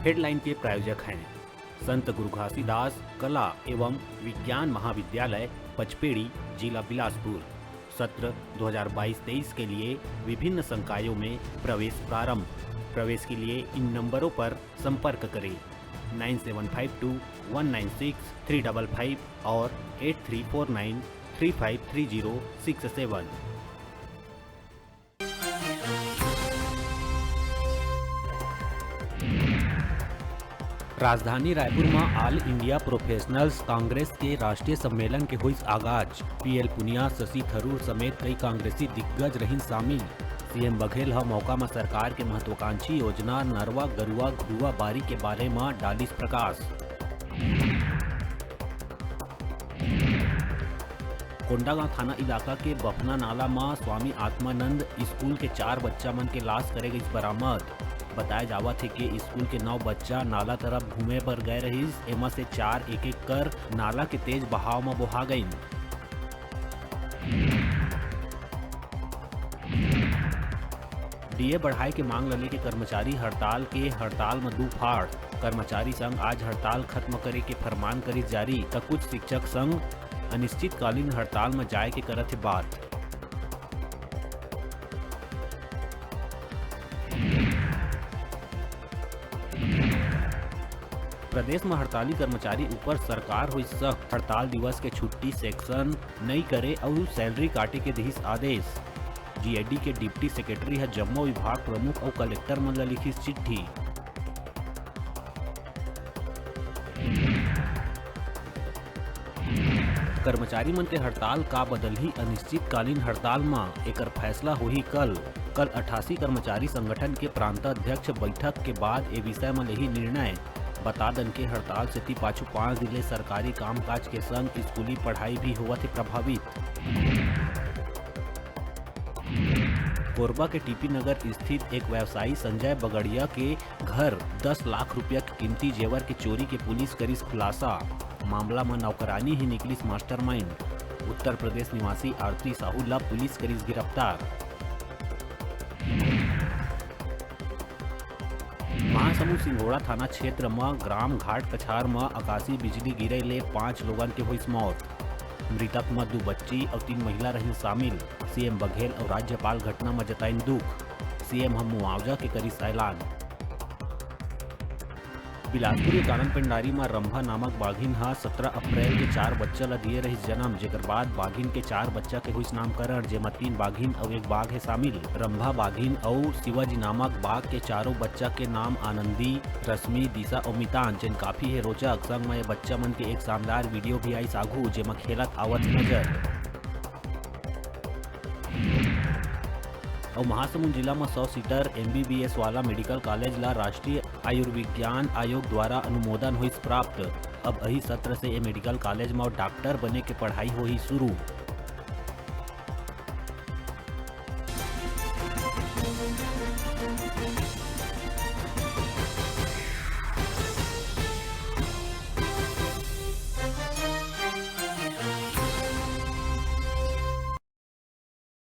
Headline के प्रायोजक हैं संत गुरु घासीदास कला एवं विज्ञान महाविद्यालय पचपेड़ी, जिला बिलासपुर। सत्र 2022-23 के लिए विभिन्न संकायों में प्रवेश प्रारंभ। प्रवेश के लिए इन नंबरों पर संपर्क करें 9752196355 और 8349353067। राजधानी रायपुर में ऑल इंडिया प्रोफेशनल्स कांग्रेस के राष्ट्रीय सम्मेलन के हुई आगाज। पीएल पुनिया, शशि थरूर समेत कई कांग्रेसी दिग्गज रही शामिल। सीएम बघेल मौका में सरकार के महत्वाकांक्षी योजना नरवा गरुआ घुरुआ बारी के बारे में डालिस प्रकाश। कोंडागांव थाना इलाका के बफना नाला में स्वामी आत्मानंद स्कूल के 4 बच्चा मन के लाश करे गई बरामद। बताया जावा थे कि स्कूल के 9 बच्चा नाला तरफ घूमे पर गए रहीस। एमा से 4 एक कर नाला के तेज बहाव में बहा गई। डीए बढ़ाए के मांग लले के कर्मचारी हड़ताल में 2 फाड़। कर्मचारी संघ आज हड़ताल खत्म करे के फरमान करी जारी। तो कुछ शिक्षक संघ अनिश्चितकालीन हड़ताल में जाए के करत है बात। प्रदेश में हड़ताली कर्मचारी ऊपर सरकार हुई सख्त। हड़ताल दिवस के छुट्टी सेक्शन नहीं करे और सैलरी काटे के दिहिस आदेश। जीआईडी के डिप्टी सेक्रेटरी है जम्मू विभाग प्रमुख और कलेक्टर मन ला लिखिस चिट्ठी। कर्मचारी मन के हड़ताल का बदल ही अनिश्चितकालीन हड़ताल में एकर फैसला हुई कल 88 कर्मचारी संगठन के प्रांताध्यक्ष बैठक के बाद ए विषय में लेही निर्णय। बता दन के हड़ताल से पाछू 5 दिन सरकारी कामकाज के संग स्कूली पढ़ाई भी हुआ थी प्रभावित। कोरबा के टीपी नगर स्थित एक व्यवसायी संजय बगड़िया के घर 10 लाख रुपया की कीमती जेवर की चोरी के पुलिस करिस खुलासा। मामला में नौकरानी ही निकलिस मास्टरमाइंड। उत्तर प्रदेश निवासी आरती साहू ला पुलिस करिस गिरफ्तार। महासमुंद सिंगोड़ा थाना क्षेत्र में ग्राम घाट कछार में आकाशीय बिजली गिरे ले 5 लोगन के हुई मौत। मृतक में 2 बच्ची और 3 महिला रही शामिल। सीएम बघेल और राज्यपाल घटना में जताइन दुख। सीएम हम मुआवजा के करिस ऐलान। बिलासपुर के कानन पेंडारी में रंभा नामक बाघिन 17 अप्रैल के 4 बच्चा ला दिए रही जन्म। जेकर बाद बाघिन के 4 बच्चा के हुई नामकरण, जेमा 3 बाघिन और 1 बाघ है शामिल। रंभा बाघिन और शिवाजी नामक बाघ के 4 बच्चा के नाम आनंदी, रश्मि, दिशा और मितान जिन काफी है रोचक। संग में बच्चा मन के एक शानदार वीडियो भी आई सागू जेमा खेलत आवत नजर। और महासमुंद जिला में 100 सीटर MBBS वाला मेडिकल कॉलेज ला राष्ट्रीय आयुर्विज्ञान आयोग द्वारा अनुमोदन हुई प्राप्त। अब यही सत्र से ये मेडिकल कॉलेज में डॉक्टर बने के पढ़ाई हो ही शुरू।